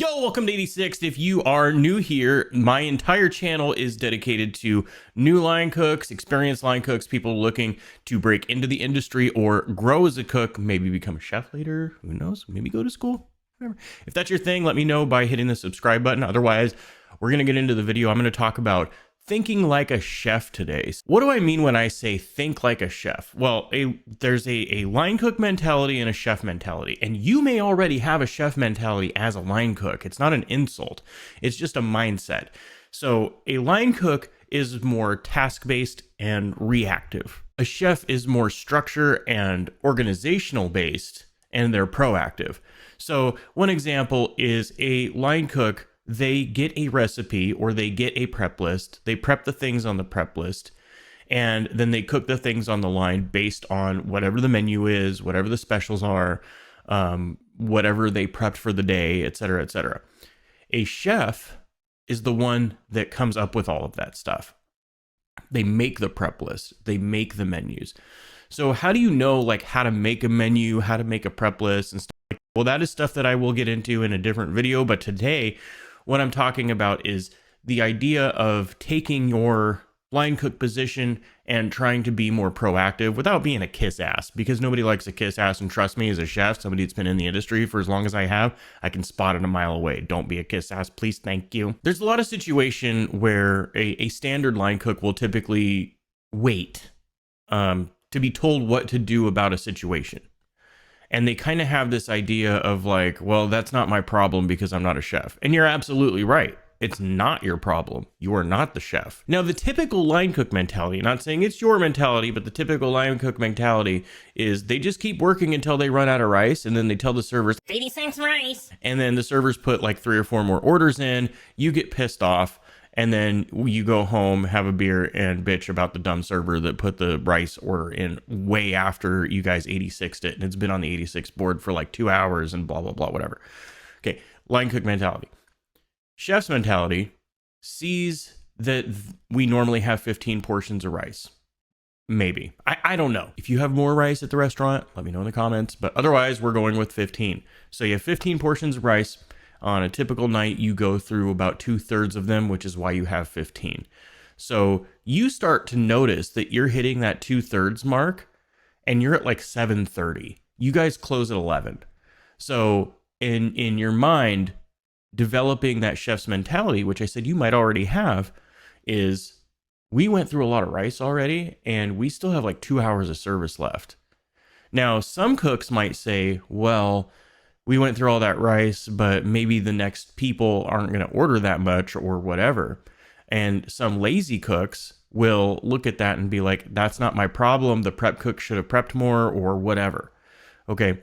Yo, welcome to 86. If you are new here, my entire channel is dedicated to new line cooks, experienced line cooks, people looking to break into the industry or grow as a cook, maybe become a chef later, who knows, maybe go to school, whatever. If that's your thing, let me know by hitting the subscribe button. Otherwise, we're going to get into the video. I'm going to talk about thinking like a chef today. What do I mean when I say think like a chef? Well, there's a line cook mentality and a chef mentality. And you may already have a chef mentality as a line cook. It's not an insult. It's just a mindset. So a line cook is more task-based and reactive. A chef is more structure and organizational based, and they're proactive. So one example is a line cook. They get a recipe or they get a prep list. They prep the things on the prep list, and then they cook the things on the line based on whatever the menu is, whatever the specials are, whatever they prepped for the day, etc., etc. A chef is the one that comes up with all of that stuff. They make the prep list. They make the menus. So how do you know like how to make a menu, how to make a prep list and stuff like that? Well, that is stuff that I will get into in a different video, but today what I'm talking about is the idea of taking your line cook position and trying to be more proactive without being a kiss ass, because nobody likes a kiss ass. And trust me, as a chef, somebody that's been in the industry for as long as I have, I can spot it a mile away. Don't be a kiss ass, please. Thank you. There's a lot of situation where a standard line cook will typically wait to be told what to do about a situation. And they kind of have this idea of like, well, that's not my problem because I'm not a chef. And you're absolutely right. It's not your problem. You are not the chef. Now, the typical line cook mentality, not saying it's your mentality, but the typical line cook mentality is they just keep working until they run out of rice. And then they tell the servers, 80 cents rice. And then the servers put like 3 or 4 more orders in. You get pissed off. And then you go home, have a beer, and bitch about the dumb server that put the rice order in way after you guys 86'd it. And it's been on the 86 board for like 2 hours and blah, blah, blah, whatever. Okay, line cook mentality. Chef's mentality sees that we normally have 15 portions of rice. Maybe. I don't know. If you have more rice at the restaurant, let me know in the comments. But otherwise, we're going with 15. So you have 15 portions of rice. On a typical night, you go through about 2/3 of them, which is why you have 15. So you start to notice that you're hitting that 2/3 mark and you're at like 7:30. You guys close at 11. So in your mind, developing that chef's mentality, which I said you might already have, is we went through a lot of rice already and we still have like 2 hours of service left. Now, some cooks might say, well, we went through all that rice, but maybe the next people aren't going to order that much or whatever. And some lazy cooks will look at that and be like, that's not my problem. The prep cook should have prepped more or whatever. Okay.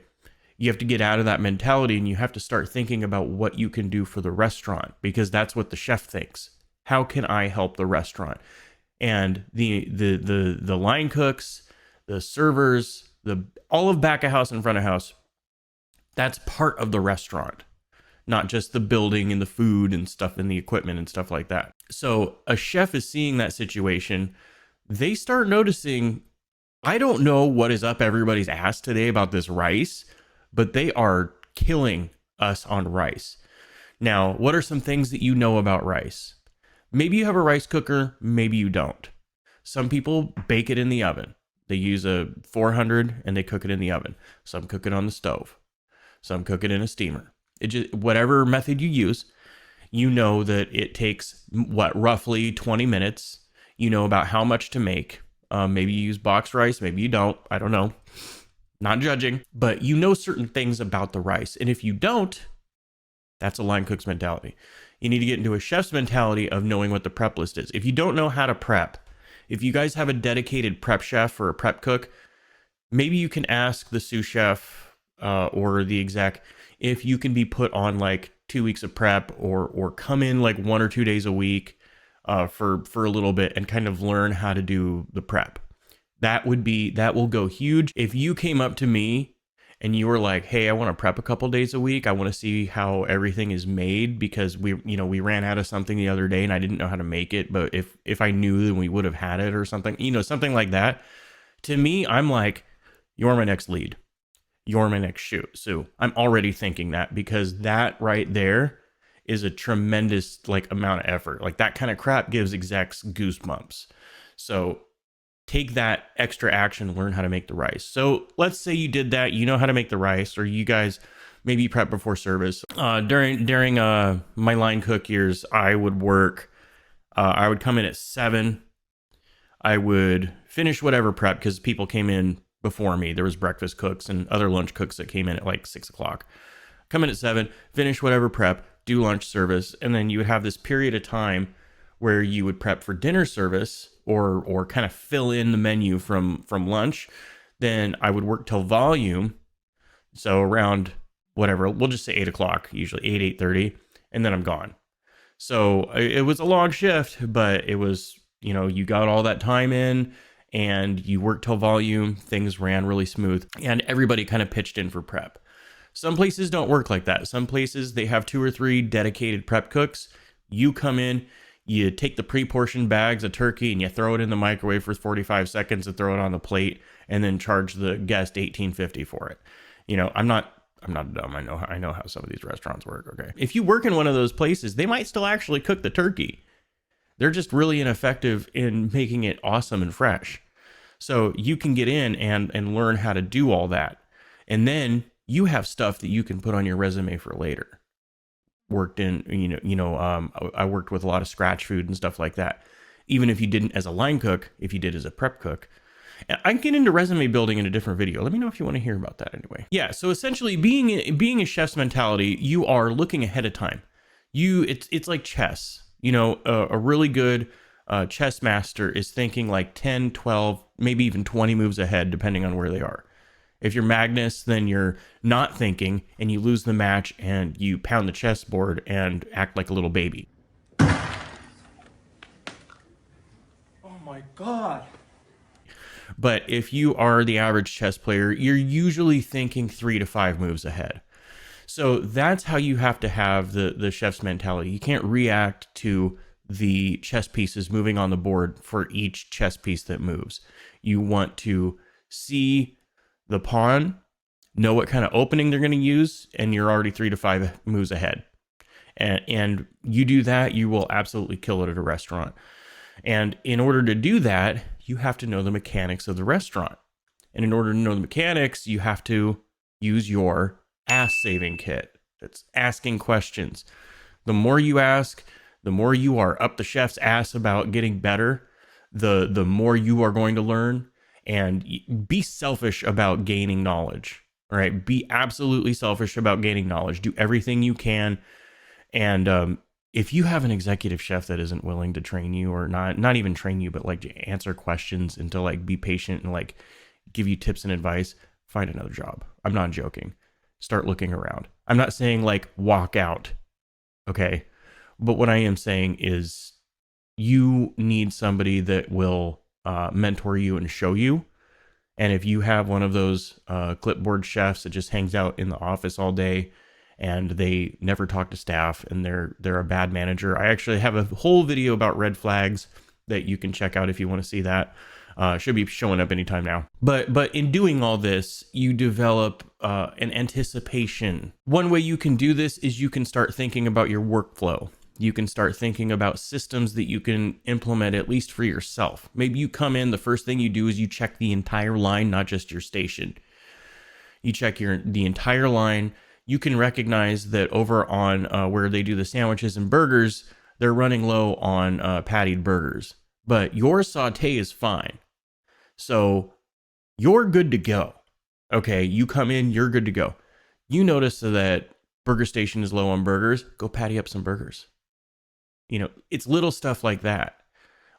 You have to get out of that mentality and you have to start thinking about what you can do for the restaurant, because that's what the chef thinks. How can I help the restaurant? And the line cooks, the servers, all of back of house and front of house, that's part of the restaurant, not just the building and the food and stuff and the equipment and stuff like that. So a chef is seeing that situation. They start noticing, I don't know what is up everybody's ass today about this rice, but they are killing us on rice. Now, what are some things that you know about rice? Maybe you have a rice cooker, maybe you don't. Some people bake it in the oven. They use a 400 and they cook it in the oven. Some cook it on the stove. Some cook it in a steamer. It just, whatever method you use, you know that it takes, roughly 20 minutes. You know about how much to make. Maybe you use boxed rice, maybe you don't. I don't know. Not judging. But you know certain things about the rice. And if you don't, that's a line cook's mentality. You need to get into a chef's mentality of knowing what the prep list is. If you don't know how to prep, if you guys have a dedicated prep chef or a prep cook, maybe you can ask the sous chef or the exec if you can be put on like 2 weeks of prep or come in like 1 or 2 days a week for a little bit and kind of learn how to do the prep. That will go huge. If you came up to me and you were like, hey, I want to prep a couple days a week. I want to see how everything is made because we ran out of something the other day and I didn't know how to make it. But if I knew, then we would have had it or something, something like that. To me, I'm like, you're my next lead. You're my next shoot. So I'm already thinking that, because that right there is a tremendous like amount of effort. Like that kind of crap gives execs goosebumps. So take that extra action, learn how to make the rice. So let's say you did that, you know how to make the rice, or you guys maybe prep before service. During my line cook years, I would work. I would come in at 7. I would finish whatever prep because people came in before me. There was breakfast cooks and other lunch cooks that came in at like 6 o'clock. Come in at 7, finish whatever prep, do lunch service, and then you would have this period of time where you would prep for dinner service or kind of fill in the menu from lunch. Then I would work till volume, so around whatever, we'll just say 8 o'clock, usually 8:30, and then I'm gone. So it was a long shift, but it was, you know, you got all that time in and you worked till volume, things ran really smooth, and everybody kind of pitched in for prep. Some places don't work like that. Some places they have 2 or 3 dedicated prep cooks. You come in, you take the pre-portioned bags of turkey and you throw it in the microwave for 45 seconds and throw it on the plate and then charge the guest $18.50 for it. You know, I'm not dumb. I know how some of these restaurants work, okay? If you work in one of those places, they might still actually cook the turkey. They're just really ineffective in making it awesome and fresh. So you can get in and learn how to do all that. And then you have stuff that you can put on your resume for later. I worked with a lot of scratch food and stuff like that. Even if you didn't as a line cook, if you did as a prep cook. And I can get into resume building in a different video. Let me know if you want to hear about that anyway. Yeah, so essentially being a chef's mentality, you are looking ahead of time. It's like chess. You know, a really good chess master is thinking like 10, 12, maybe even 20 moves ahead, depending on where they are. If you're Magnus, then you're not thinking and you lose the match and you pound the chessboard and act like a little baby. Oh my God. But if you are the average chess player, you're usually thinking 3 to 5 moves ahead. So that's how you have to have the chef's mentality. You can't react to the chess pieces moving on the board for each chess piece that moves. You want to see the pawn, know what kind of opening they're going to use, and you're already 3 to 5 moves ahead. And you do that, you will absolutely kill it at a restaurant. And in order to do that, you have to know the mechanics of the restaurant. And in order to know the mechanics, you have to use your ass-saving kit. That's asking questions. The more you ask, the more you are up the chef's ass about getting better, the more you are going to learn. And be selfish about gaining knowledge. All right, be absolutely selfish about gaining knowledge. Do everything you can. And if you have an executive chef that isn't willing to train you, or not even train you, but like to answer questions and to like be patient and like give you tips and advice, find another job. I'm not joking. Start looking around. I'm not saying like walk out, okay? But what I am saying is you need somebody that will mentor you and show you. And if you have one of those clipboard chefs that just hangs out in the office all day and they never talk to staff and they're a bad manager, I actually have a whole video about red flags that you can check out if you want to see that. Should be showing up anytime now. But in doing all this, you develop an anticipation. One way you can do this is you can start thinking about your workflow. You can start thinking about systems that you can implement, at least for yourself. Maybe you come in, the first thing you do is you check the entire line, not just your station. You check the entire line. You can recognize that over on where they do the sandwiches and burgers, they're running low on pattied burgers. But your saute is fine. So you're good to go. Okay, you come in, you're good to go. You notice that Burger Station is low on burgers, go patty up some burgers. You know, it's little stuff like that.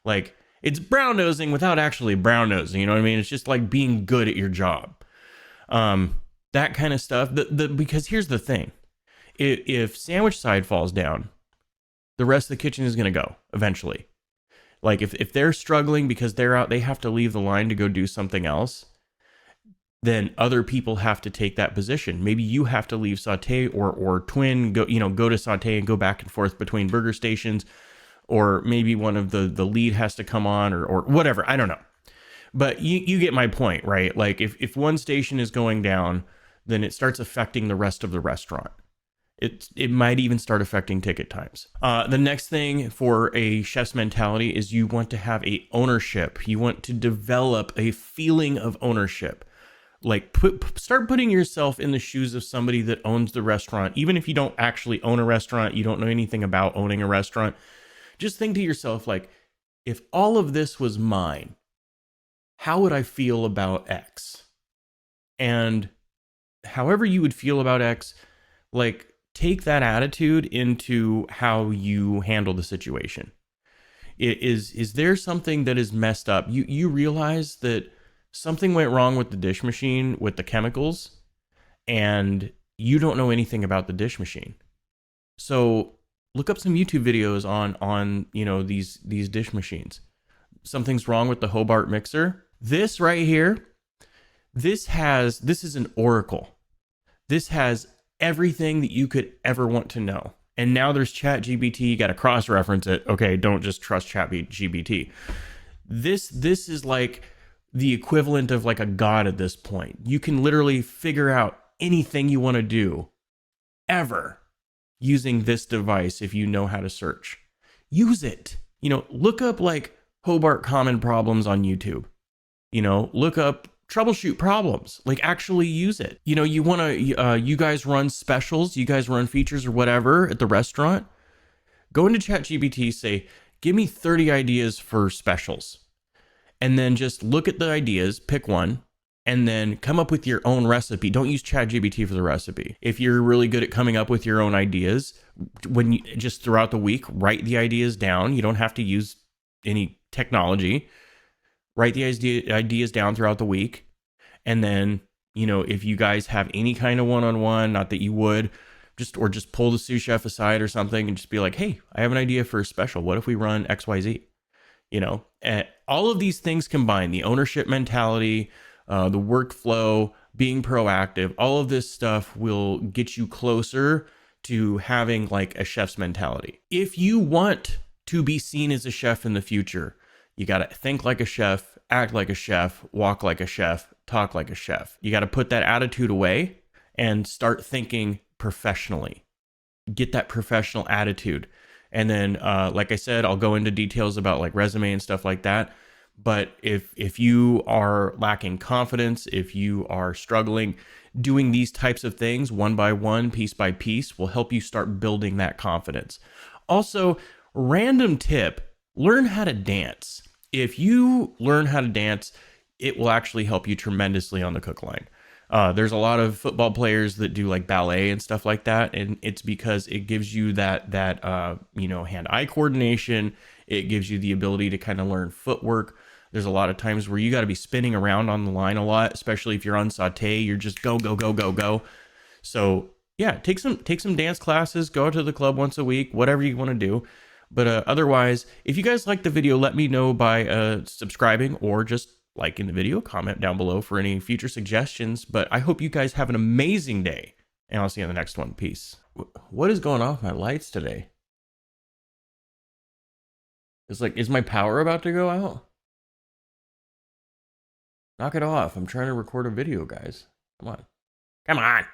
Like, it's brown nosing without actually brown nosing, you know what I mean? It's just like being good at your job. That kind of stuff. Because here's the thing. If sandwich side falls down, the rest of the kitchen is going to go eventually. Like if they're struggling because they're out, they have to leave the line to go do something else, then other people have to take that position. Maybe you have to leave saute or twin, go to saute and go back and forth between burger stations, or maybe one of the lead has to come on or whatever. I don't know. But you get my point, right? Like if one station is going down, then it starts affecting the rest of the restaurant. It might even start affecting ticket times. The next thing for a chef's mentality is you want to have a ownership. You want to develop a feeling of ownership. Like start putting yourself in the shoes of somebody that owns the restaurant. Even if you don't actually own a restaurant, you don't know anything about owning a restaurant, just think to yourself, like, if all of this was mine, how would I feel about X? And however you would feel about X, like, take that attitude into how you handle the situation. Is there something that is messed up? You realize that something went wrong with the dish machine with the chemicals, and you don't know anything about the dish machine. So look up some YouTube videos on these dish machines. Something's wrong with the Hobart mixer. This right here, this is an oracle. This has everything that you could ever want to know. And now there's ChatGPT. You got to cross-reference it. Okay, don't just trust ChatGPT. This is like the equivalent of like a god at this point. You can literally figure out anything you want to do ever using this device if you know how to search. Use it. Look up like Hobart common problems on YouTube. Look up troubleshoot problems, like actually use it. You want to, you guys run specials, you guys run features or whatever at the restaurant. Go into ChatGPT, say, give me 30 ideas for specials. And then just look at the ideas, pick one, and then come up with your own recipe. Don't use ChatGPT for the recipe. If you're really good at coming up with your own ideas, when you just throughout the week, write the ideas down. You don't have to use any technology. Write the ideas down throughout the week. And then, if you guys have any kind of one-on-one, not that you would, just pull the sous chef aside or something and just be like, hey, I have an idea for a special. What if we run XYZ? All of these things combined, the ownership mentality, the workflow, being proactive, all of this stuff will get you closer to having like a chef's mentality. If you want to be seen as a chef in the future, you got to think like a chef, act like a chef, walk like a chef, talk like a chef. You got to put that attitude away and start thinking professionally. Get that professional attitude. And then, like I said, I'll go into details about like resume and stuff like that. But if you are lacking confidence, if you are struggling, doing these types of things one by one, piece by piece, will help you start building that confidence. Also, random tip, learn how to dance. If you learn how to dance, it will actually help you tremendously on the cook line. There's a lot of football players that do like ballet and stuff like that, and it's because it gives you that hand-eye coordination. It gives you the ability to kind of learn footwork. There's a lot of times where you got to be spinning around on the line a lot, especially if you're on saute. You're just go go go go go. So yeah, take some dance classes. Go to the club once a week, whatever you want to do. But otherwise, if you guys like the video, let me know by subscribing or just liking the video. Comment down below for any future suggestions. But I hope you guys have an amazing day, and I'll see you on the next one. Peace. What is going off my lights today? It's like, is my power about to go out? Knock it off. I'm trying to record a video, guys. Come on. Come on.